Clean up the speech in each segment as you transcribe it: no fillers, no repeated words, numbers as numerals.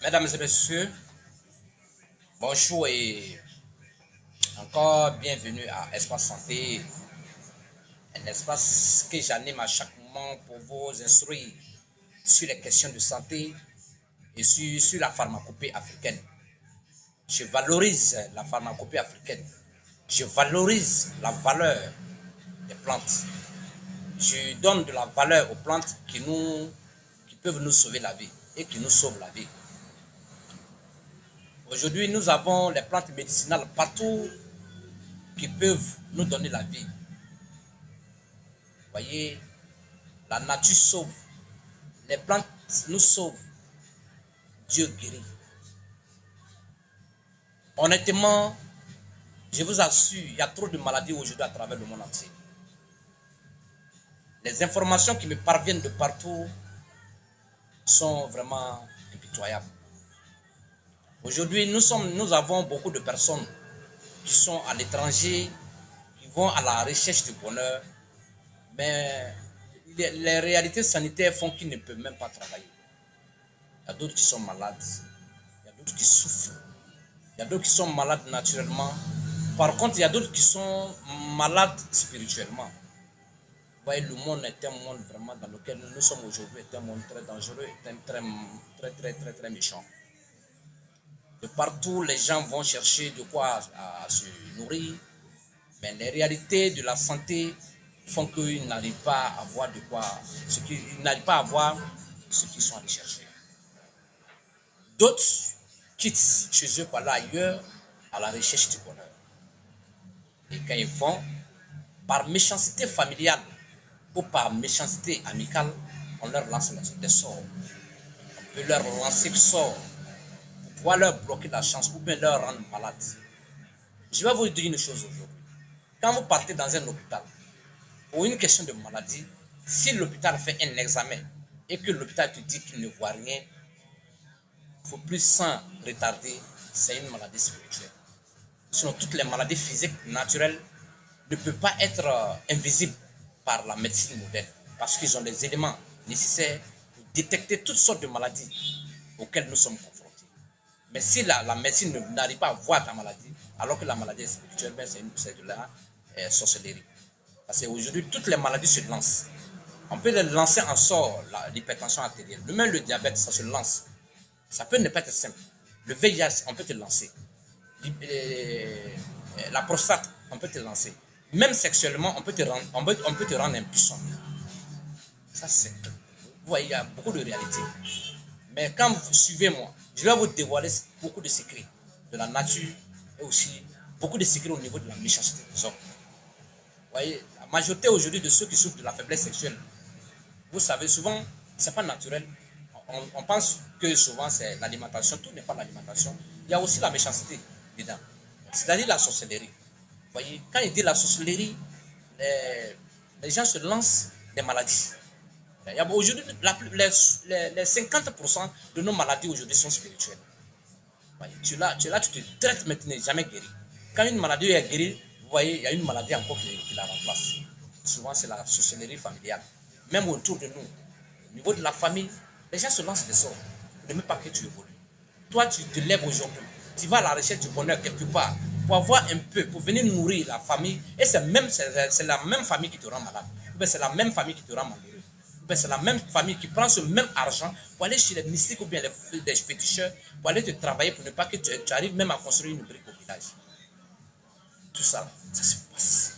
Mesdames et messieurs, bonjour et encore bienvenue à Espace Santé, un espace que j'anime à chaque moment pour vous instruire sur les questions de santé et sur la pharmacopée africaine. Je valorise la pharmacopée africaine. Je valorise la valeur des plantes. Je donne de la valeur aux plantes qui peuvent nous sauver la vie et qui nous sauvent la vie. Aujourd'hui, nous avons les plantes médicinales partout qui peuvent nous donner la vie. Vous voyez, la nature sauve. Les plantes nous sauvent. Dieu guérit. Honnêtement, je vous assure, il y a trop de maladies aujourd'hui à travers le monde entier. Les informations qui me parviennent de partout sont vraiment impitoyables. Aujourd'hui, nous avons beaucoup de personnes qui sont à l'étranger, qui vont à la recherche du bonheur, mais les réalités sanitaires font qu'ils ne peuvent même pas travailler. Il y a d'autres qui sont malades, il y a d'autres qui souffrent, il y a d'autres qui sont malades naturellement. Par contre, il y a d'autres qui sont malades spirituellement. Vous voyez, le monde est un monde vraiment dans lequel nous sommes aujourd'hui, est un monde très dangereux, très méchant. De partout, les gens vont chercher de quoi à se nourrir, mais les réalités de la santé font qu'ils n'arrivent pas à avoir de quoi, ils n'arrivent pas à avoir ce qu'ils sont allés chercher. D'autres quittent chez eux par là ailleurs à la recherche du bonheur. Et quand ils vont, par méchanceté familiale ou par méchanceté amicale, on leur lance des sorts. On peut leur lancer des sorts pour pouvoir leur bloquer la chance ou bien leur rendre malade. Je vais vous dire une chose aujourd'hui. Quand vous partez dans un hôpital pour une question de maladie, si l'hôpital fait un examen et que l'hôpital te dit qu'il ne voit rien, il faut plus sans retarder, c'est une maladie spirituelle. Sinon, toutes les maladies physiques naturelles ne peuvent pas être invisibles par la médecine moderne parce qu'ils ont des éléments nécessaires pour détecter toutes sortes de maladies auxquelles nous sommes confrontés. Mais si la médecine n'arrive pas à voir ta maladie, alors que la maladie est spirituelle, c'est de la sorcellerie. Parce qu'aujourd'hui, toutes les maladies se lancent. On peut les lancer en sort, l'hypertension artérielle. Même le diabète, ça se lance. Ça peut ne pas être simple. Le VIH, on peut te lancer. La prostate, on peut te lancer. Même sexuellement, on peut te rendre impuissant. Ça, c'est... Vous voyez, il y a beaucoup de réalités. Mais quand vous suivez moi, je vais vous dévoiler beaucoup de secrets de la nature et aussi beaucoup de secrets au niveau de la méchanceté des hommes. Vous voyez, la majorité aujourd'hui de ceux qui souffrent de la faiblesse sexuelle, vous savez, souvent, ce n'est pas naturel. On pense que souvent c'est l'alimentation, tout n'est pas l'alimentation. Il y a aussi la méchanceté dedans. C'est-à-dire la sorcellerie. Vous voyez, quand il dit la sorcellerie, les gens se lancent des maladies. Aujourd'hui, les 50% de nos maladies aujourd'hui sont spirituelles. Voyez, tu es là, tu te traites, mais tu n'es jamais guéri. Quand une maladie est guérie, vous voyez, il y a une maladie encore qui la remplace. Souvent, c'est la sorcellerie familiale. Même autour de nous, au niveau de la famille, les gens se lancent des sorts. Ne même pas que tu évolues. Toi, tu te lèves aujourd'hui. Tu vas à la recherche du bonheur quelque part pour avoir un peu, pour venir nourrir la famille. Et c'est la même famille qui te rend malade. C'est la même famille qui te rend malheureux. C'est la même famille qui prend ce même argent pour aller chez les mystiques ou bien les féticheurs, pour aller te travailler pour ne pas que tu arrives même à construire une brique au village. Tout ça, ça se passe.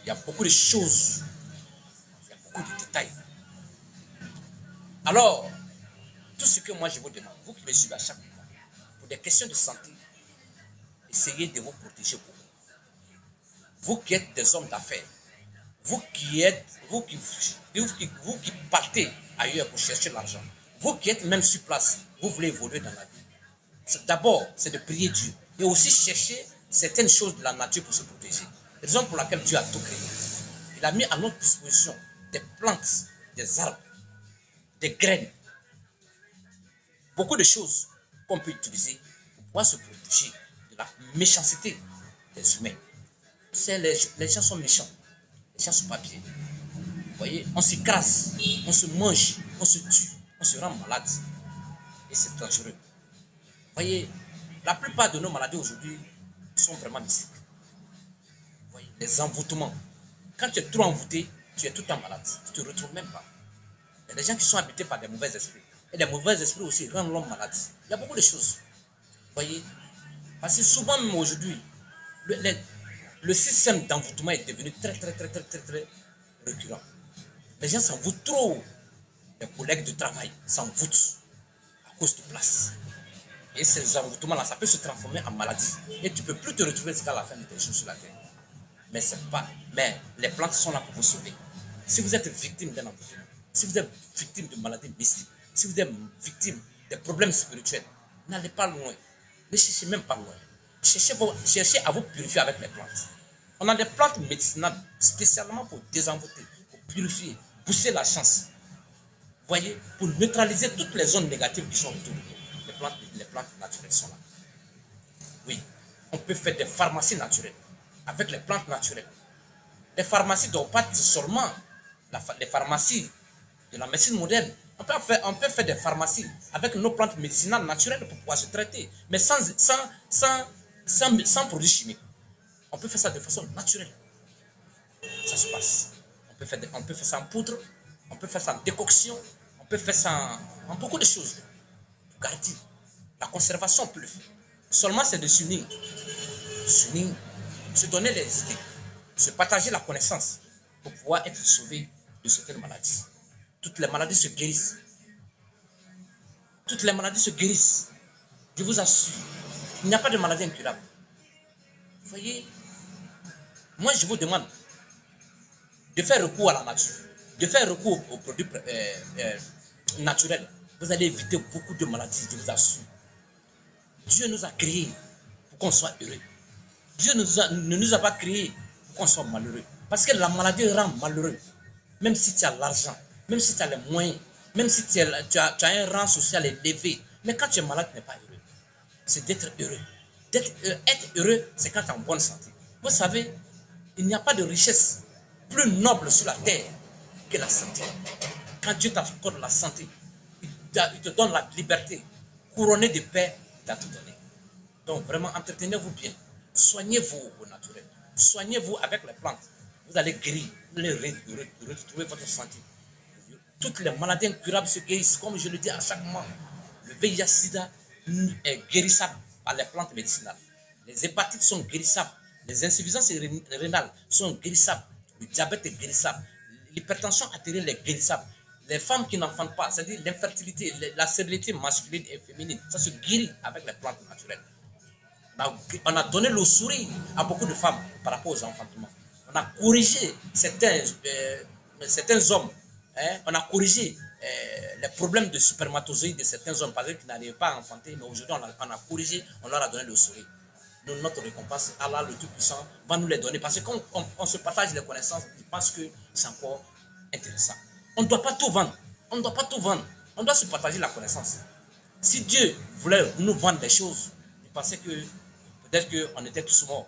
Il y a beaucoup de choses. Il y a beaucoup de détails. Alors, tout ce que moi je vous demande, vous qui me suivez à chaque moment, pour des questions de santé, essayez de vous protéger beaucoup. Vous qui êtes des hommes d'affaires, vous qui partez ailleurs pour chercher l'argent, vous qui êtes même sur place, vous voulez évoluer dans la vie. D'abord, c'est de prier Dieu et aussi chercher certaines choses de la nature pour se protéger. Raison pour laquelle Dieu a tout créé. Il a mis à notre disposition des plantes, des arbres, des graines, beaucoup de choses qu'on peut utiliser pour pouvoir se protéger de la méchanceté des humains. Les gens sont méchants, les gens ne sont pas bien. Vous voyez, on s'écrase, on se mange, on se tue, on se rend malade. Et c'est dangereux. Voyez, la plupart de nos maladies aujourd'hui sont vraiment mystiques. Voyez, les envoûtements. Quand tu es trop envoûté, tu es tout le temps malade. Tu ne te retrouves même pas. Il y a des gens qui sont habités par des mauvais esprits. Et les mauvais esprits aussi rendent l'homme malade. Il y a beaucoup de choses. Voyez, parce que souvent même aujourd'hui, le système d'envoûtement est devenu très récurrent. Les gens s'envoûtent trop. Les collègues de travail s'envoûtent à cause de place. Et ces envoûtements-là, ça peut se transformer en maladie. Et tu ne peux plus te retrouver jusqu'à la fin de tes jours sur la terre. Mais c'est pas. Mais les plantes sont là pour vous sauver. Si vous êtes victime d'un envoûtement, si vous êtes victime de maladies mystiques, si vous êtes victime de problèmes spirituels, n'allez pas loin. Ne cherchez même pas loin. Cherchez à vous purifier avec les plantes. On a des plantes médicinales spécialement pour désenvoûter, pour purifier, pousser la chance. Voyez, pour neutraliser toutes les zones négatives qui sont autour de nous. Les plantes naturelles sont là. Oui, on peut faire des pharmacies naturelles avec les plantes naturelles. Les pharmacies ne doivent pas être seulement les pharmacies de la médecine moderne. On peut faire des pharmacies avec nos plantes médicinales naturelles pour pouvoir se traiter, mais sans produits chimiques. On peut faire ça de façon naturelle. Ça se passe. On peut faire ça en poudre, on peut faire ça en décoction, on peut faire ça en beaucoup de choses. Pour garder la conservation, on peut le faire. Seulement, c'est de s'unir, se donner les idées, se partager la connaissance pour pouvoir être sauvé de certaines maladies. Toutes les maladies se guérissent. Toutes les maladies se guérissent. Je vous assure, il n'y a pas de maladie incurable. Vous voyez, moi je vous demande de faire recours à la nature, de faire recours aux produits naturels. Vous allez éviter beaucoup de maladies, je vous assure. Dieu nous a créés pour qu'on soit heureux. Dieu ne nous a pas créés pour qu'on soit malheureux. Parce que la maladie rend malheureux. Même si tu as l'argent, même si tu as les moyens, même si tu as un rang social élevé. Mais quand tu es malade, tu n'es pas heureux. C'est d'être heureux. Être heureux, c'est quand tu es en bonne santé. Vous savez, il n'y a pas de richesse plus noble sur la terre que la santé. Quand Dieu t'accorde la santé, il te donne la liberté. Couronné de paix, il t'a tout donné. Donc vraiment, entretenez-vous bien. Soignez-vous au naturel. Soignez-vous avec les plantes. Vous allez guérir, vous allez retrouver votre santé. Toutes les maladies incurables se guérissent, comme je le dis à chaque mois. Le VIH-Sida est guérissable par les plantes médicinales. Les hépatites sont guérissables. Les insuffisances rénales sont guérissables. Le diabète est guérissable. L'hypertension artérielle est guérissable. Les femmes qui n'enfantent pas, c'est-à-dire l'infertilité, la stérilité masculine et féminine, ça se guérit avec les plantes naturelles. On a donné le sourire à beaucoup de femmes par rapport aux enfantements. On a corrigé certains hommes. On a corrigé les problèmes de spermatozoïdes de certains hommes, par exemple, qui n'arrivaient pas à enfanter. Mais aujourd'hui, on a corrigé, on leur a donné le sourire. Nous, notre récompense, Allah, le Tout-Puissant, va nous les donner. Parce que quand on se partage les connaissances, je pense que c'est encore intéressant. On ne doit pas tout vendre. On ne doit pas tout vendre. On doit se partager la connaissance. Si Dieu voulait nous vendre des choses, je pensais que peut-être qu'on était tous morts.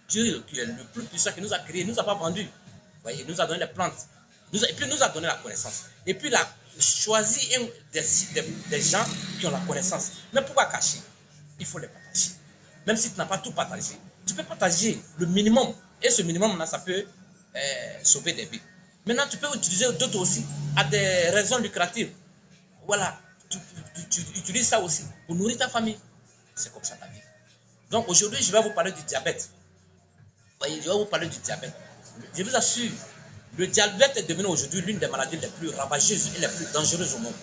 Dieu, qui est le plus puissant, qui nous a créés, ne nous a pas vendus. Vous voyez, il nous a donné les plantes. Et puis, il nous a donné la connaissance. Et puis, il a choisi des gens qui ont la connaissance. Mais pourquoi cacher? Il faut les partager. Même si tu n'as pas tout partagé, tu peux partager le minimum. Et ce minimum-là, ça peut sauver des vies. Maintenant, tu peux utiliser d'autres aussi à des raisons lucratives. Voilà, tu utilises ça aussi pour nourrir ta famille. C'est comme ça ta vie. Donc aujourd'hui, je vais vous parler du diabète. Voyez, je vais vous parler du diabète. Je vous assure, le diabète est devenu aujourd'hui l'une des maladies les plus ravageuses et les plus dangereuses au monde.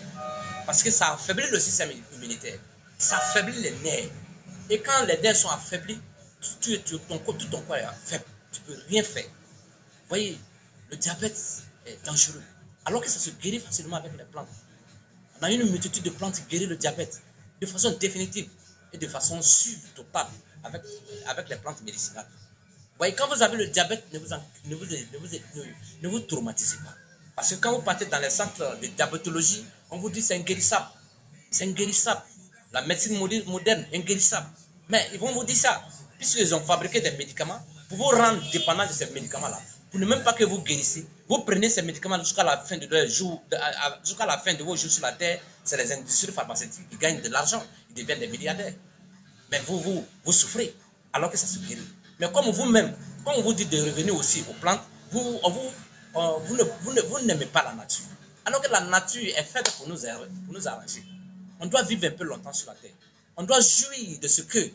Parce que ça affaiblit le système immunitaire. Ça affaiblit les nerfs. Et quand les nerfs sont affaiblis, tout ton corps est faible. Tu ne peux rien faire. Vous voyez, le diabète est dangereux. Alors que ça se guérit facilement avec les plantes. On a une multitude de plantes qui guérissent le diabète de façon définitive et de façon sûre, totale, avec les plantes médicinales. Vous voyez, quand vous avez le diabète, ne vous traumatisez pas. Parce que quand vous partez dans les centres de diabétologie, on vous dit c'est inguérissable. C'est inguérissable. La médecine moderne est inguérissable. Mais ils vont vous dire ça, puisqu'ils ont fabriqué des médicaments pour vous rendre dépendant de ces médicaments-là. Pour ne même pas que vous guérissez, vous prenez ces médicaments jusqu'à la fin de vos jours sur la terre. C'est les industries pharmaceutiques qui gagnent de l'argent, ils deviennent des milliardaires. Mais vous souffrez, alors que ça se guérit. Mais comme vous-même, quand on vous dit de revenir aussi aux plantes, vous n'aimez pas la nature. Alors que la nature est faite pour nous arranger. On doit vivre un peu longtemps sur la terre. On doit jouir de ce que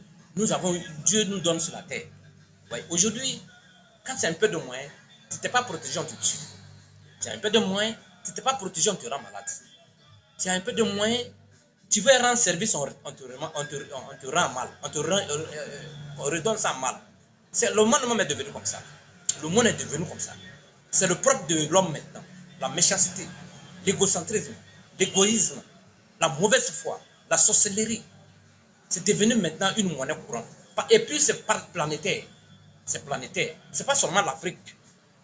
Dieu nous donne sur la terre. Ouais. Aujourd'hui, quand tu as un peu de moyens, tu n'es pas protégé, on te tue. Tu as un peu de moyens, tu n'es pas protégé, on te rend malade. Tu as un peu de moyens, tu veux rendre service, on te rend mal. On redonne ça mal. Le monde même est devenu comme ça. Le monde est devenu comme ça. C'est le propre de l'homme maintenant. La méchanceté, l'égocentrisme, l'égoïsme, la mauvaise foi, la sorcellerie. C'est devenu maintenant une monnaie courante. Et puis c'est planétaire. C'est planétaire. C'est pas seulement l'Afrique.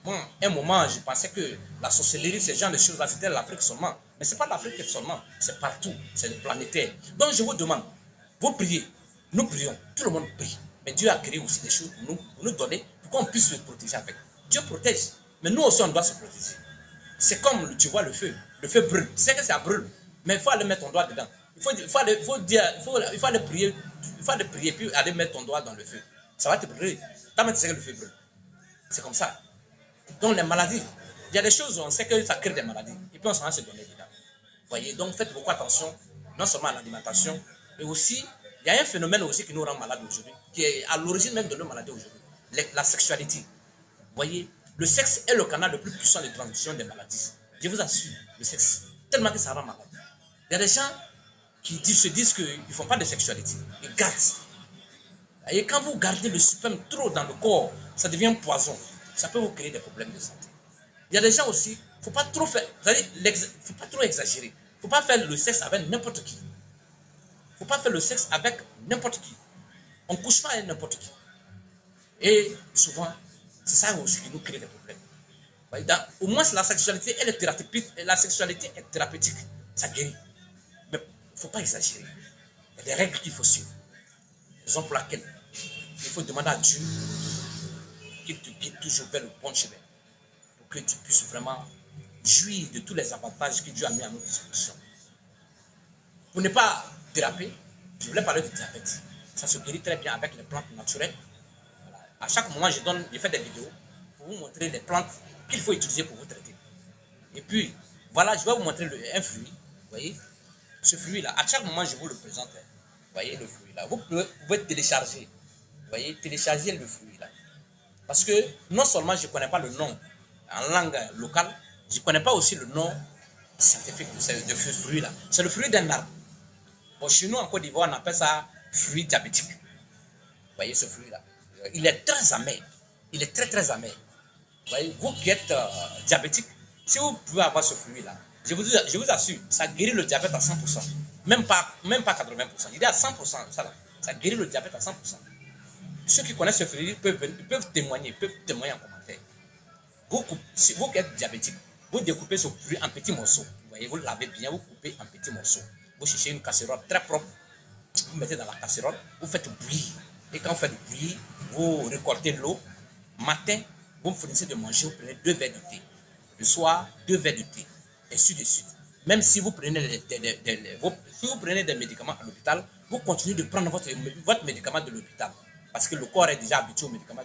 Moi, à un moment, je pensais que la sorcellerie, ce genre de choses-là, c'était l'Afrique seulement. Mais ce n'est pas l'Afrique seulement. C'est partout. C'est planétaire. Donc je vous demande, vous priez. Nous prions. Tout le monde prie. Mais Dieu a créé aussi des choses pour nous donner, pour qu'on puisse se protéger avec. Dieu protège. Mais nous aussi, on doit se protéger. C'est comme, tu vois, le feu. Le feu brûle. Tu sais que ça brûle. Mais il faut aller mettre ton doigt dedans. Il faut aller prier. Il faut aller prier, puis aller mettre ton doigt dans le feu. Ça va te brûler. Tant que tu sais que le feu brûle. C'est comme ça. Donc les maladies, il y a des choses où on sait que ça crée des maladies. Et puis on s'en va se donner dedans. Voyez, donc faites beaucoup attention, non seulement à l'alimentation, mais aussi, il y a un phénomène aussi qui nous rend malades aujourd'hui, qui est à l'origine même de nos maladies aujourd'hui. La sexualité. Vous voyez, le sexe est le canal le plus puissant de transmission des maladies. Je vous assure, le sexe, tellement que ça rend malade. Il y a des gens qui se disent qu'ils ne font pas de sexualité. Ils gardent. Et quand vous gardez le sperme trop dans le corps, ça devient poison. Ça peut vous créer des problèmes de santé. Il y a des gens aussi, il ne faut pas trop faire, faut pas trop exagérer. Il ne faut pas faire le sexe avec n'importe qui. Il ne faut pas faire le sexe avec n'importe qui. On ne couche pas avec n'importe qui. Et souvent, c'est ça aussi qui nous crée des problèmes. Au moins, la sexualité, elle est thérapeutique. La sexualité est thérapeutique. Ça guérit. Mais il ne faut pas exagérer. Il y a des règles qu'il faut suivre. Raison pour laquelle il faut demander à Dieu qu'il te guide toujours vers le bon chemin pour que tu puisses vraiment jouir de tous les avantages que Dieu a mis à notre disposition. Pour ne pas déraper, je voulais parler du diabète. Ça se guérit très bien avec les plantes naturelles. Voilà. À chaque moment, je fais des vidéos pour vous montrer les plantes qu'il faut utiliser pour vous traiter. Et puis, voilà, je vais vous montrer un fruit. Vous voyez, ce fruit-là, à chaque moment, je vous le présente. Vous voyez le fruit là. Vous pouvez télécharger. Vous voyez, télécharger le fruit là. Parce que non seulement je ne connais pas le nom en langue locale, je ne connais pas aussi le nom scientifique de ce fruit là. C'est le fruit d'un arbre. Bon, chez nous en Côte d'Ivoire, on appelle ça fruit diabétique. Vous voyez ce fruit là. Il est très amer. Il est très très amer. Vous voyez, vous qui êtes diabétique, si vous pouvez avoir ce fruit là, je vous assure, ça guérit le diabète à 100%. Même pas 80%. Il est à 100%. Ça guérit le diabète à 100%. Ceux qui connaissent ce fruit peuvent témoigner en commentaire. Si vous êtes diabétique, vous découpez ce fruit en petits morceaux. Vous voyez, vous le lavez bien, vous coupez en petits morceaux. Vous cherchez une casserole très propre, vous mettez dans la casserole, vous faites bouillir. Et quand vous faites bouillir, vous récoltez l'eau. Matin, vous me fournissez de manger, vous prenez 2 verres de thé. Le soir, 2 verres de thé. Et ainsi de suite. Même si vous prenez des médicaments à l'hôpital, vous continuez de prendre votre médicament de l'hôpital. Parce que le corps est déjà habitué aux médicaments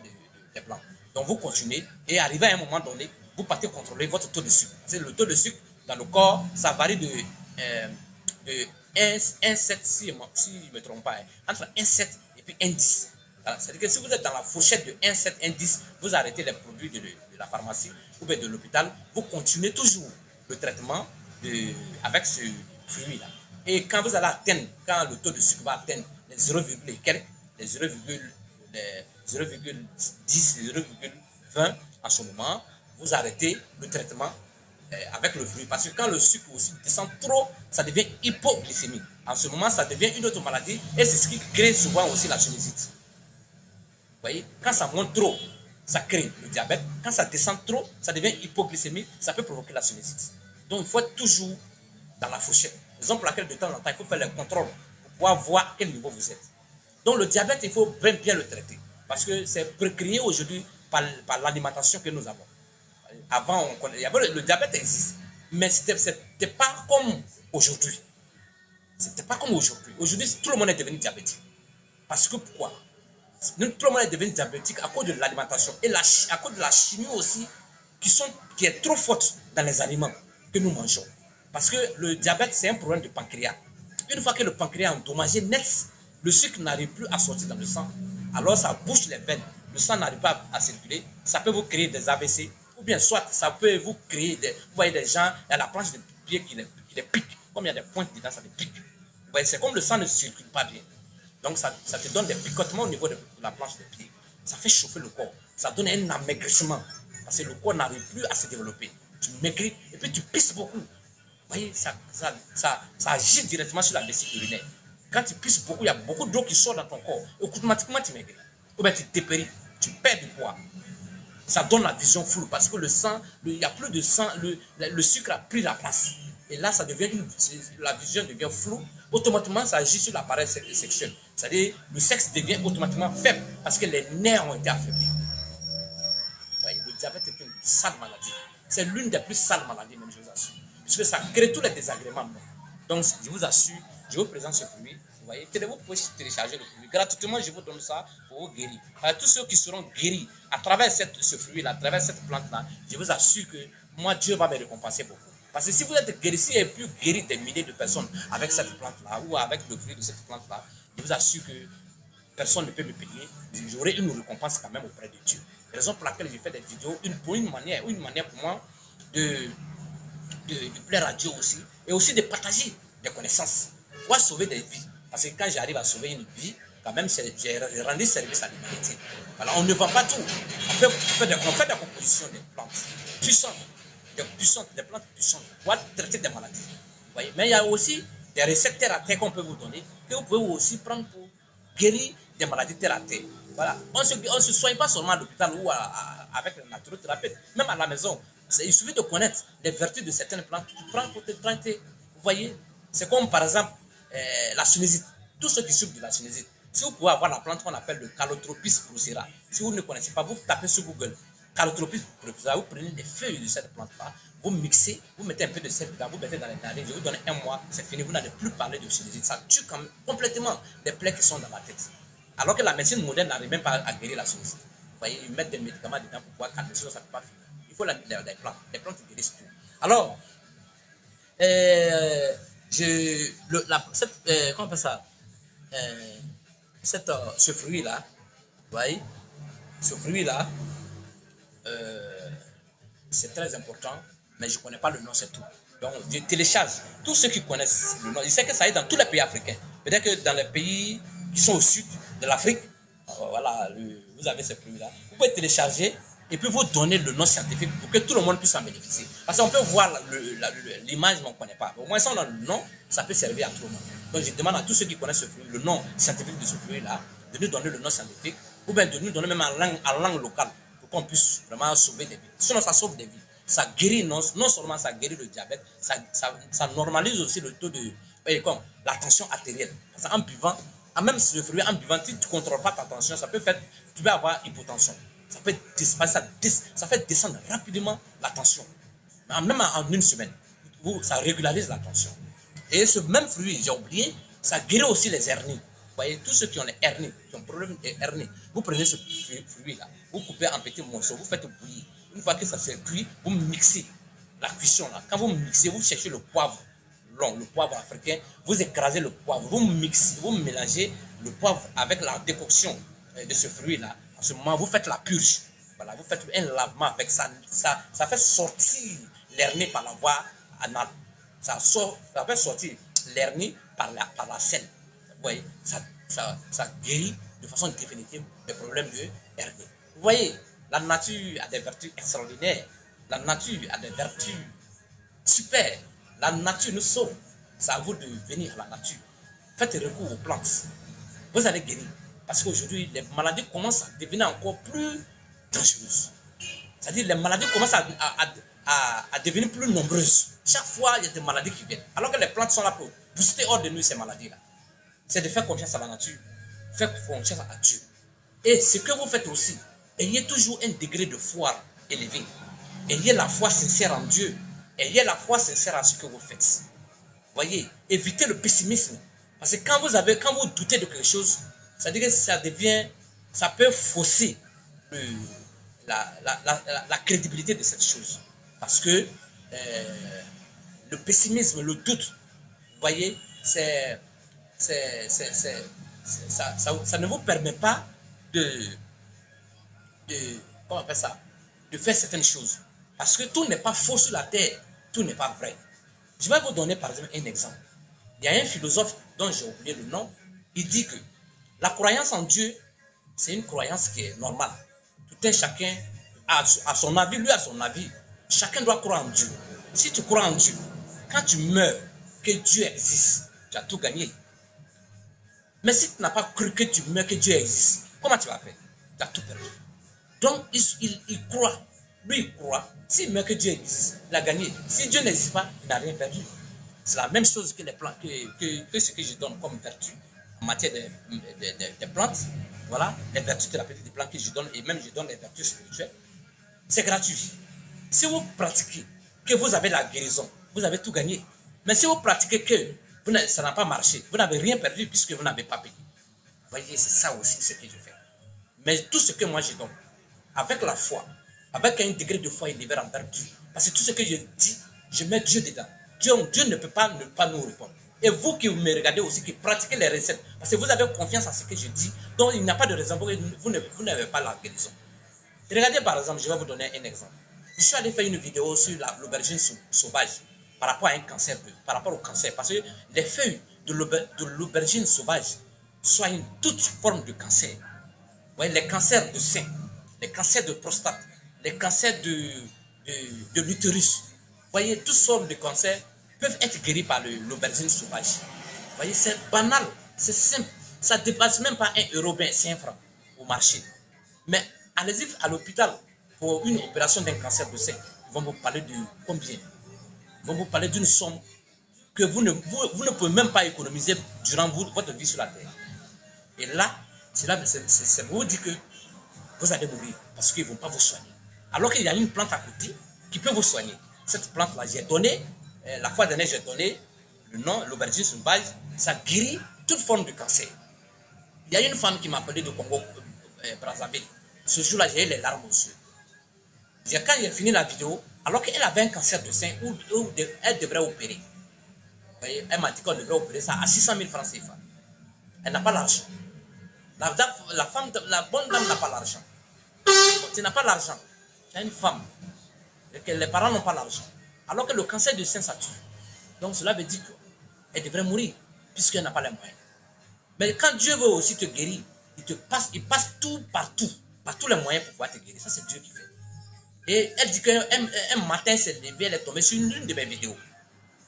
des plantes. Donc vous continuez et arrivé à un moment donné, vous partez contrôler votre taux de sucre. C'est le taux de sucre dans le corps, ça varie de 1,7 si je ne me trompe pas, entre 1,7 et puis 1,10. C'est-à-dire que si vous êtes dans la fourchette de 1,7, 1,10, vous arrêtez les produits de la pharmacie ou bien de l'hôpital, vous continuez toujours le traitement avec ce fruit-là. Et quand vous allez atteindre, quand le taux de sucre va atteindre les 0, et quelques, les 0,10, les 0,20, en ce moment, vous arrêtez le traitement avec le fruit. Parce que quand le sucre aussi descend trop, ça devient hypoglycémie. En ce moment, ça devient une autre maladie et c'est ce qui crée souvent aussi la sinusite. Vous voyez, quand ça monte trop, ça crée le diabète. Quand ça descend trop, ça devient hypoglycémie, ça peut provoquer la sinusite. Donc, il faut être toujours dans la fourchette. Raison pour laquelle de temps en temps, il faut faire les contrôles pour pouvoir voir à quel niveau vous êtes. Donc, le diabète, il faut bien le traiter. Parce que c'est procréé aujourd'hui par l'alimentation que nous avons. Avant, le diabète existe, mais ce n'était pas comme aujourd'hui. C'était pas comme aujourd'hui. Aujourd'hui, tout le monde est devenu diabétique. Parce que pourquoi? Tout le monde est devenu diabétique à cause de l'alimentation et à cause de la chimie aussi qui est trop forte dans les aliments que nous mangeons. Parce que le diabète, c'est un problème de pancréas. Une fois que le pancréas est endommagé net, le sucre n'arrive plus à sortir dans le sang. Alors ça bouche les veines, le sang n'arrive pas à circuler. Ça peut vous créer des AVC, ou bien soit ça peut vous créer vous voyez des gens, il y a la planche de pied qui les pique. Comme il y a des pointes dedans, ça les pique. Vous voyez, c'est comme le sang ne circule pas bien. Donc ça te donne des picotements au niveau de la planche de pied. Ça fait chauffer le corps. Ça donne un amaigrissement. Parce que le corps n'arrive plus à se développer. Tu maigris et puis tu pisses beaucoup. Vous voyez, ça agit directement sur la vessie urinaire. Quand tu pisses beaucoup, il y a beaucoup d'eau qui sort dans ton corps. Automatiquement, tu maigris. Ou bien tu dépéris. Tu perds du poids. Ça donne la vision floue parce que le sang, il n'y a plus de sang, le sucre a pris la place. Et là, la vision devient floue. Automatiquement, ça agit sur l'appareil sexuel. C'est-à-dire, le sexe devient automatiquement faible parce que les nerfs ont été affaiblis. Voyez, le diabète est une sale maladie. C'est l'une des plus sales maladies, même, je vous assure. Puisque ça crée tous les désagréments. Donc, je vous assure, je vous présente ce fruit. Vous voyez, vous pouvez télécharger le fruit. Gratuitement, je vous donne ça pour vous guérir. Alors, tous ceux qui seront guéris à travers ce fruit-là, à travers cette plante-là, je vous assure que moi, Dieu va me récompenser beaucoup. Parce que si vous êtes guéri, si vous avez pu guérir des milliers de personnes avec cette plante-là ou avec le fruit de cette plante-là, je vous assure que personne ne peut me payer. J'aurai une récompense quand même auprès de Dieu. Raison pour laquelle je fais des vidéos, une manière pour moi de plaire à Dieu aussi, et aussi de partager des connaissances, pour sauver des vies. Parce que quand j'arrive à sauver une vie, quand même, j'ai rendu service à l'humanité. Voilà, on ne vend pas tout. On fait des compositions de plantes puissantes, des plantes puissantes, pour traiter des maladies. Vous voyez? Mais il y a aussi des recettes terre à terre qu'on peut vous donner, que vous pouvez aussi prendre pour guérir des maladies terre à terre. Voilà. On ne se soigne pas seulement à l'hôpital ou avec le naturothérapeute, même à la maison. Il suffit de connaître les vertus de certaines plantes. Tu prends pour te traiter. Vous voyez, c'est comme par exemple la sinusite. Tous ceux qui souffrent de la sinusite, si vous pouvez avoir la plante qu'on appelle le Calotropis procera, si vous ne connaissez pas, vous tapez sur Google Calotropis procera, vous prenez les feuilles de cette plante-là, vous mixez, vous mettez un peu de sel dedans, vous mettez dans les narines, je vous donne un mois, c'est fini, vous n'allez plus parler de sinusite. Ça tue complètement les plaies qui sont dans la tête. Alors que la médecine moderne n'arrive même pas à guérir la sinusite. Vous voyez, ils mettent des médicaments dedans pour pouvoir calmer, sinon ça ne peut pas finir. Il faut les plantes. Les plantes guérissent tout. Alors, comment on appelle ça? Ce fruit-là, vous voyez, ce fruit-là, c'est très important, mais je ne connais pas le nom, c'est tout. Donc, je télécharge. Tous ceux qui connaissent le nom, je sais que ça est dans tous les pays africains. Peut-être que dans les pays qui sont au sud de l'Afrique, voilà, vous avez ce fruit-là. Vous pouvez télécharger et puis vous donner le nom scientifique pour que tout le monde puisse en bénéficier. Parce qu'on peut voir l'image, mais on ne connaît pas. Au moins, si on a le nom, ça peut servir à tout le monde. Donc, je demande à tous ceux qui connaissent ce fruit, le nom scientifique de ce fruit-là, de nous donner le nom scientifique, ou bien de nous donner même en langue locale, pour qu'on puisse vraiment sauver des vies. Sinon, ça sauve des vies. Ça guérit, non seulement ça guérit le diabète, ça normalise aussi le taux de, comme la tension artérielle. Parce qu'en buvant, même ce fruit, en buvant, si tu ne contrôles pas ta tension, ça peut faire, tu peux avoir hypotension. Ça peut ça fait descendre rapidement la tension. Même en une semaine, ça régularise la tension. Et ce même fruit, j'ai oublié, ça guérit aussi les hernies. Vous voyez, tous ceux qui ont les hernies, qui ont problème de hernie, vous prenez ce fruit-là, vous coupez en petits morceaux, vous faites bouillir. Une fois que ça s'est cuit, vous mixez la cuisson là. Quand vous mixez, vous cherchez le poivre long, le poivre africain, vous écrasez le poivre, vous mixez, vous mélangez le poivre avec la décoction de ce fruit-là. À ce moment, vous faites la purge. Voilà, vous faites un lavement avec ça. Ça fait sortir l'hernie par la voie anale. Ça fait sortir l'hernie par la selle. Vous voyez, ça guérit de façon définitive les problèmes de hernie. Vous voyez, la nature a des vertus extraordinaires. La nature a des vertus super. La nature nous sauve. C'est à vous de venir à la nature. Faites recours aux plantes. Vous allez guérir. Parce qu'aujourd'hui, les maladies commencent à devenir encore plus dangereuses. C'est-à-dire les maladies commencent à devenir plus nombreuses. Chaque fois, il y a des maladies qui viennent. Alors que les plantes sont là pour booster hors de nous ces maladies-là. C'est de faire confiance à la nature. Faire confiance à Dieu. Et ce que vous faites aussi, ayez toujours un degré de foi élevé. Ayez la foi sincère en Dieu. Ayez la foi sincère à ce que vous faites. Voyez, évitez le pessimisme. Parce que quand vous doutez de quelque chose, C'est-à-dire que ça devient, ça peut fausser la crédibilité de cette chose. Parce que le pessimisme, le doute, vous voyez, ça ne vous permet pas de, comment on appelle ça, de faire certaines choses. Parce que tout n'est pas faux sur la terre, tout n'est pas vrai. Je vais vous donner par exemple un exemple. Il y a un philosophe dont j'ai oublié le nom, il dit que la croyance en Dieu, c'est une croyance qui est normale. Tout un chacun a son avis, lui a son avis. Chacun doit croire en Dieu. Si tu crois en Dieu, quand tu meurs, que Dieu existe, tu as tout gagné. Mais si tu n'as pas cru que tu meurs, que Dieu existe, comment tu vas faire? Tu as tout perdu. Donc, il croit. Lui, il croit. S'il meurt que Dieu existe, il a gagné. Si Dieu n'existe pas, il n'a rien perdu. C'est la même chose que, que ce que je donne comme vertu en matière de plantes. Voilà, les vertus thérapeutiques des plantes que je donne, et même je donne les vertus spirituelles. C'est gratuit. Si vous pratiquez que vous avez la guérison, vous avez tout gagné. Mais si vous pratiquez que ça n'a pas marché, vous n'avez rien perdu puisque vous n'avez pas payé. Vous voyez, c'est ça aussi ce que je fais. Mais tout ce que moi je donne, avec la foi, avec un degré de foi élevé envers Dieu. Parce que tout ce que je dis, je mets Dieu dedans. Dieu ne peut pas ne pas nous répondre. Et vous qui me regardez aussi, qui pratiquez les recettes, parce que vous avez confiance en ce que je dis, donc il n'y a pas de raison pour que vous n'avez pas la guérison. Regardez par exemple, je vais vous donner un exemple. Je suis allé faire une vidéo sur l'aubergine sauvage par rapport à un cancer, par rapport au cancer. Parce que les feuilles de l'aubergine sauvage soignent toute forme de cancer. Vous voyez, les cancers de sein, les cancers de prostate, les cancers de l'utérus. Vous voyez, toutes sortes de cancers peuvent être guéris par l'aubergine sauvage. Vous voyez, c'est banal, c'est simple. Ça ne dépasse même pas 1 €, 5 francs au marché. Mais allez-y à l'hôpital pour une opération d'un cancer de sein. Ils vont vous parler de combien? Ils vont vous parler d'une somme que vous ne pouvez même pas économiser durant votre vie sur la terre. Et là, c'est vous dire que vous allez mourir parce qu'ils ne vont pas vous soigner. Alors qu'il y a une plante à côté qui peut vous soigner. Cette plante-là, j'ai donné, la fois dernière, j'ai donné le nom, l'aubergine sauvage, ça guérit toute forme de cancer. Il y a une femme qui m'a appelé de Congo, Brazzaville. Ce jour-là, j'ai eu les larmes aux yeux. Quand j'ai fini la vidéo, alors qu'elle avait un cancer de sein où elle devrait opérer. Elle m'a dit qu'on devrait opérer ça à 600 000 francs CFA. Elle n'a pas l'argent. La bonne dame n'a pas l'argent. Tu n'as pas l'argent. Tu as une femme. Et que les parents n'ont pas l'argent. Alors que le cancer du sein, ça tue. Donc cela veut dire qu'elle devrait mourir, puisqu'elle n'a pas les moyens. Mais quand Dieu veut aussi te guérir, il passe tout partout, par tous les moyens pour pouvoir te guérir. Ça, c'est Dieu qui fait. Et elle dit qu'un matin, elle est tombée sur une de mes vidéos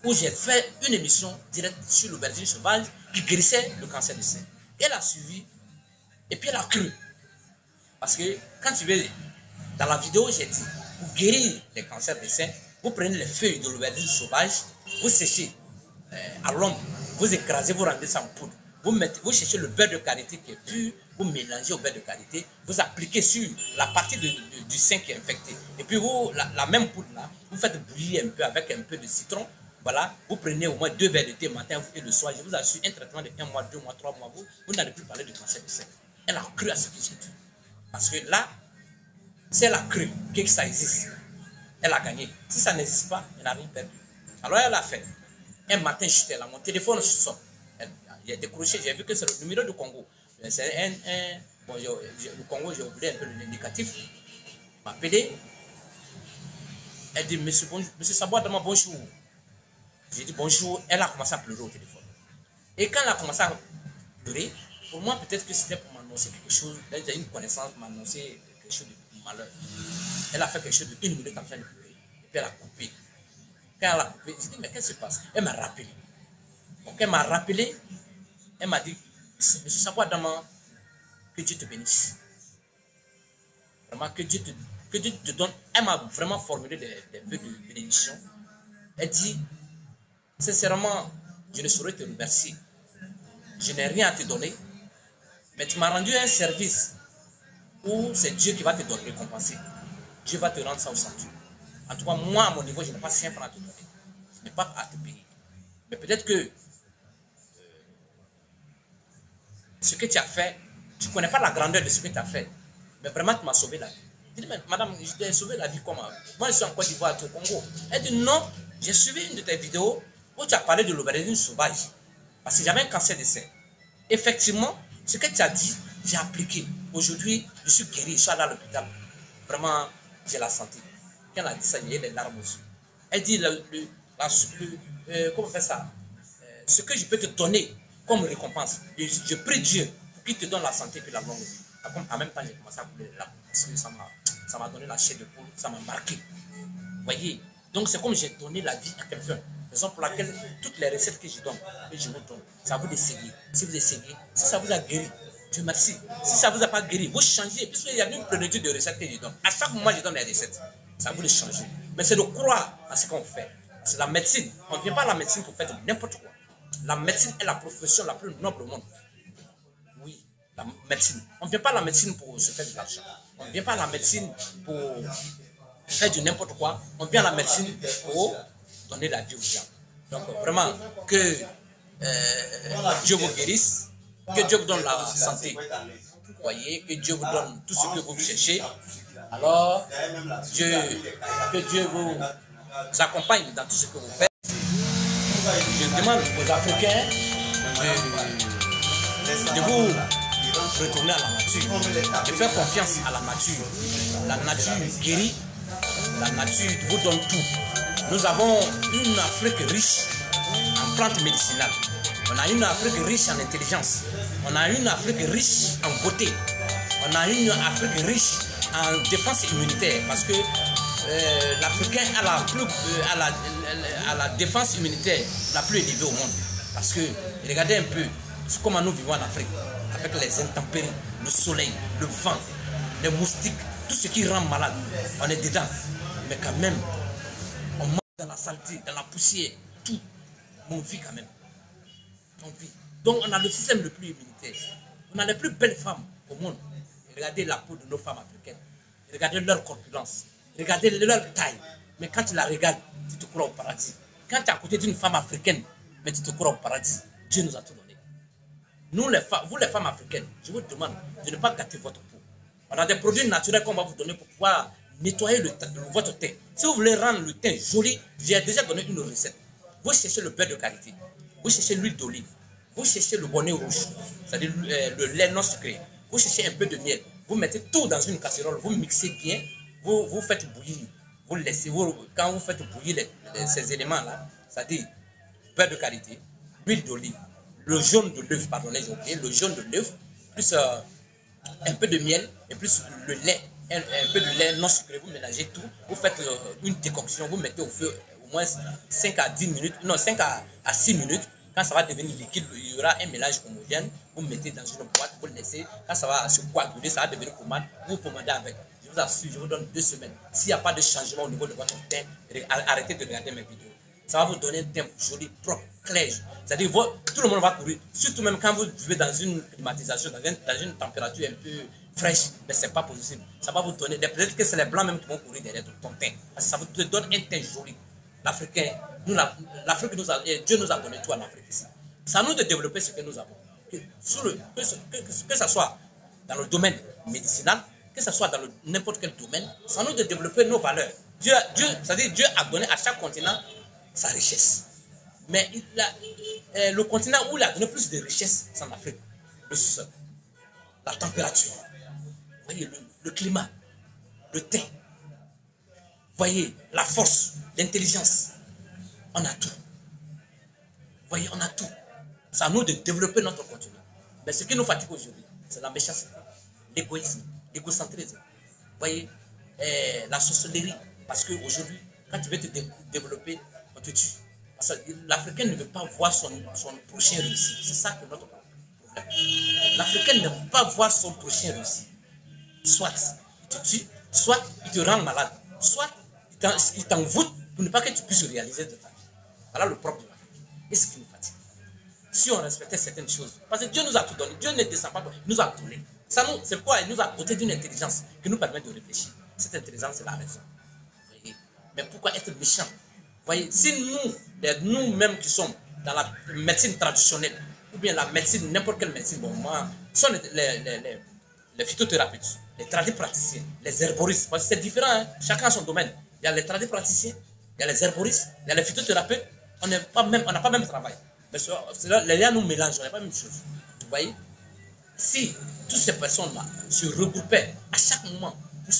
où j'ai fait une émission directe sur l'aubergine sauvage qui guérissait le cancer du sein. Elle a suivi et puis elle a cru. Parce que quand tu veux, dans la vidéo, j'ai dit, pour guérir les cancers du sein, vous prenez les feuilles de l'aubergine sauvage, vous séchez à l'ombre, vous écrasez, vous rendez ça en poudre. Vous cherchez le beurre de karité qui est pur, vous mélangez au beurre de karité, vous appliquez sur la partie du sein qui est infectée. Et puis vous, la même poudre là, vous faites bouillir un peu avec un peu de citron. Voilà, vous prenez au moins 2 verres de thé matin et le soir. Je vous assure, un traitement de 1 mois, 2 mois, 3 mois, vous n'allez plus parler de cancer du sein. Elle a cru à ce que j'ai dit. Parce que là, si elle a cru que ça existe, elle a gagné. Si ça n'existe pas, elle n'a rien perdu. Alors elle a fait. Un matin, j'étais là, mon téléphone sonne. J'ai décroché, j'ai vu que c'est le numéro du Congo. C'est bon, le Congo, j'ai oublié un peu l'indicatif. M'a appelé. Elle dit, monsieur Sabois-Dama, bonjour. J'ai dit bonjour. Elle a commencé à pleurer au téléphone. Et quand elle a commencé à pleurer, pour moi, peut-être que c'était pour m'annoncer quelque chose. Elle a une connaissance, m'annoncer quelque chose de malheur. Elle a fait quelque chose de 1 minute en train de pleurer. Et puis elle a coupé. Quand elle a coupé, j'ai dit, mais qu'est-ce qui se passe? Elle m'a rappelé. Donc elle m'a rappelé. Elle m'a dit, monsieur Sabois-Dama, que Dieu te bénisse. Vraiment, que Dieu te donne. Elle m'a vraiment formulé des vœux de bénédiction. Elle dit, sincèrement, je ne saurais te remercier. Je n'ai rien à te donner, mais tu m'as rendu un service où c'est Dieu qui va te donner, récompenser. Dieu va te rendre ça au centre. En tout cas, moi, à mon niveau, je n'ai pas 5 francs à te donner. Je n'ai pas à te payer. Mais peut-être que ce que tu as fait, tu ne connais pas la grandeur de ce que tu as fait. Mais vraiment, tu m'as sauvé la vie. Je dis, mais madame, je t'ai sauvé la vie comment? Moi, je suis en Côte d'Ivoire, au Congo. Elle dit, non, j'ai suivi une de tes vidéos où tu as parlé de l'aubergine sauvage. Parce que j'avais un cancer de sein. Effectivement, ce que tu as dit, j'ai appliqué. Aujourd'hui, je suis guéri, je suis allé à l'hôpital. Vraiment, j'ai la santé. Quand elle a dit ça, il y a les larmes aussi. Elle dit, comment on fait ça? Ce que je peux te donner comme récompense, je prie Dieu pour qu'il te donne la santé et la longue vie. En même temps, j'ai commencé à couler les larmes. Parce que ça m'a donné la chair de poule, ça m'a marqué. Vous voyez? Donc, c'est comme j'ai donné la vie à quelqu'un. Raison pour laquelle toutes les recettes que je donne, ça vous d'essayer. Si vous essayez, si ça vous a guéri, Dieu merci. Si ça ne vous a pas guéri, vous changez. Puisqu'il y a une plénitude de recettes que je donne. À chaque moment, je donne les recettes. Ça vous de changer. Mais c'est de croire à ce qu'on fait. C'est la médecine. On ne vient pas à la médecine pour faire n'importe quoi. La médecine est la profession la plus noble au monde. Oui, la médecine. On ne vient pas à la médecine pour se faire de l'argent. On ne vient pas à la médecine pour faire du n'importe quoi. On vient à la médecine pour donner la vie aux gens. Donc vraiment, que Dieu vous guérisse, que Dieu vous donne la santé. Vous voyez, que Dieu vous donne tout ce que vous cherchez. Alors, que Dieu vous accompagne dans tout ce que vous faites. Je demande aux Africains de vous retourner à la nature, de faire confiance à la nature. La nature guérit, la nature vous donne tout. Nous avons une Afrique riche en plantes médicinales. On a une Afrique riche en intelligence. On a une Afrique riche en beauté. On a une Afrique riche en défense immunitaire. Parce que l'Africain a la défense immunitaire la plus élevée au monde. Parce que regardez un peu comment nous vivons en Afrique. Avec les intempéries, le soleil, le vent, les moustiques, tout ce qui rend malade. On est dedans. Mais quand même, on mange dans la saleté, dans la poussière, tout. On vit quand même. On vit. Donc on a le système le plus immunitaire. On a les plus belles femmes au monde. Regardez la peau de nos femmes africaines. Regardez leur corpulence. Regardez leur taille. Mais quand tu la regardes, tu te crois au paradis. Quand tu es à côté d'une femme africaine, mais tu te crois au paradis. Dieu nous a tout donné. Nous, vous les femmes africaines, je vous demande de ne pas gâter votre peau. On a des produits naturels qu'on va vous donner pour pouvoir nettoyer votre teint. Si vous voulez rendre le teint joli, j'ai déjà donné une recette. Vous cherchez le beurre de karité, vous cherchez l'huile d'olive, vous cherchez le bonnet rouge, c'est-à-dire le lait non sucré, vous cherchez un peu de miel, vous mettez tout dans une casserole, vous mixez bien, vous faites bouillir, vous laissez, quand vous faites bouillir ces éléments-là, c'est-à-dire beurre de karité, l'huile d'olive, le jaune de l'œuf, pardonnez, j'ai oublié, le jaune de l'œuf, plus un peu de miel et plus le lait, un peu de lait non sucré, vous mélangez tout, vous faites une décoction, vous mettez au feu au moins 5 à 10 minutes, non 5 à 6 minutes, quand ça va devenir liquide, il y aura un mélange homogène, vous mettez dans une boîte, vous le laissez, quand ça va se coaguler, ça va devenir pommade, vous pommandez avec. Je vous assure, je vous donne 2 semaines. S'il n'y a pas de changement au niveau de votre teint, arrêtez de regarder mes vidéos. Ça va vous donner un teint joli, propre, clair. C'est-à-dire, tout le monde va courir. Surtout même quand vous vivez dans une climatisation, dans une température un peu fraîche, mais ce n'est pas possible. Ça va vous donner, peut-être que c'est les blancs même qui vont courir derrière ton teint. Parce que ça vous donne un teint joli. L'Africain, l'Afrique Dieu nous a donné tout en Afrique ici. C'est à nous de développer ce que nous avons. Que ce soit dans le domaine médicinal, que ce soit dans n'importe quel domaine, c'est à nous de développer nos valeurs. Dieu a donné à chaque continent sa richesse. Mais le continent où il a donné plus de richesse, c'est en Afrique. Le sol, la température, vous voyez, le climat, le teint, vous voyez, la force, l'intelligence. On a tout. Vous voyez, on a tout. C'est à nous de développer notre continent. Mais ce qui nous fatigue aujourd'hui, c'est la méchanceté, l'égoïsme, l'égocentrisme. Vous voyez, la sorcellerie. Parce qu'aujourd'hui, quand tu veux te développer, on te tue. Parce que l'Africain ne veut pas voir son prochain réussir. C'est ça que notre problème. L'Africain ne veut pas voir son prochain réussir. Soit il te tue, soit il te rend malade, soit il t'envoûte pour ne pas que tu puisses réaliser de ta vie. Voilà le propre de l'Afrique. Et ce qui nous fatigue. Si on respectait certaines choses, parce que Dieu nous a tout donné, Dieu ne descend pas, il nous a donné. C'est quoi? Il nous a doté d'une intelligence qui nous permet de réfléchir. Cette intelligence, c'est la raison. Mais pourquoi être méchant? Voyez, si nous-mêmes qui sommes dans la médecine traditionnelle, ou bien la médecine, n'importe quelle médecine, bon, moi, ce sont les phytothérapeutes, les tradipraticiens, les herboristes, parce que c'est différent, hein? Chacun a son domaine. Il y a les tradipraticiens, il y a les herboristes, il y a les phytothérapeutes, on n'a pas même travail. Mais les liens nous mélangent, on n'a pas la même chose. Vous voyez? Si toutes ces personnes-là se regroupaient à chaque moment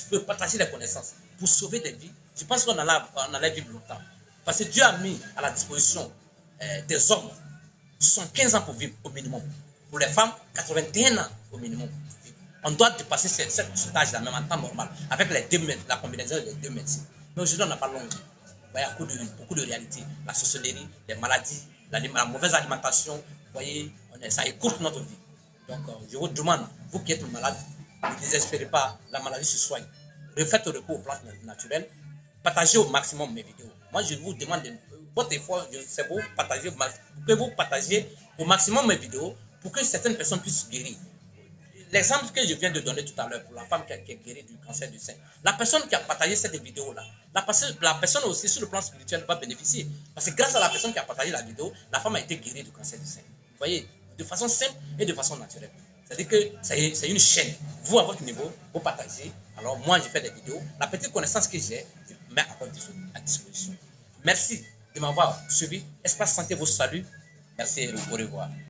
pour partager les connaissances, pour sauver des vies, je pense qu'on allait vivre longtemps. Parce que Dieu a mis à la disposition des hommes 75 ans pour vivre au minimum. Pour les femmes, 81 ans au minimum. On doit dépasser cet âge-là, même en temps normal, avec la combinaison des deux médecines. Mais aujourd'hui, on n'a pas long. Il y a beaucoup de réalités. La sorcellerie, les maladies, la mauvaise alimentation, vous voyez, ça écourte notre vie. Donc, je vous demande, vous qui êtes malade, ne désespérez pas, la maladie se soigne. Refaites recours aux plantes naturelles. Partagez au maximum mes vidéos. Moi, je vous demande, votre effort, c'est vous partager au maximum mes vidéos pour que certaines personnes puissent guérir. L'exemple que je viens de donner tout à l'heure pour la femme qui est guérie du cancer du sein, la personne qui a partagé cette vidéo-là, la personne aussi sur le plan spirituel va bénéficier. Parce que grâce à la personne qui a partagé la vidéo, la femme a été guérie du cancer du sein. Vous voyez, de façon simple et de façon naturelle. C'est-à-dire que c'est une chaîne. Vous, à votre niveau, vous partagez. Alors, moi, je fais des vidéos. La petite connaissance que j'ai, je mets à disposition. Merci de m'avoir suivi. Espace Santé vous salue. Merci et au revoir.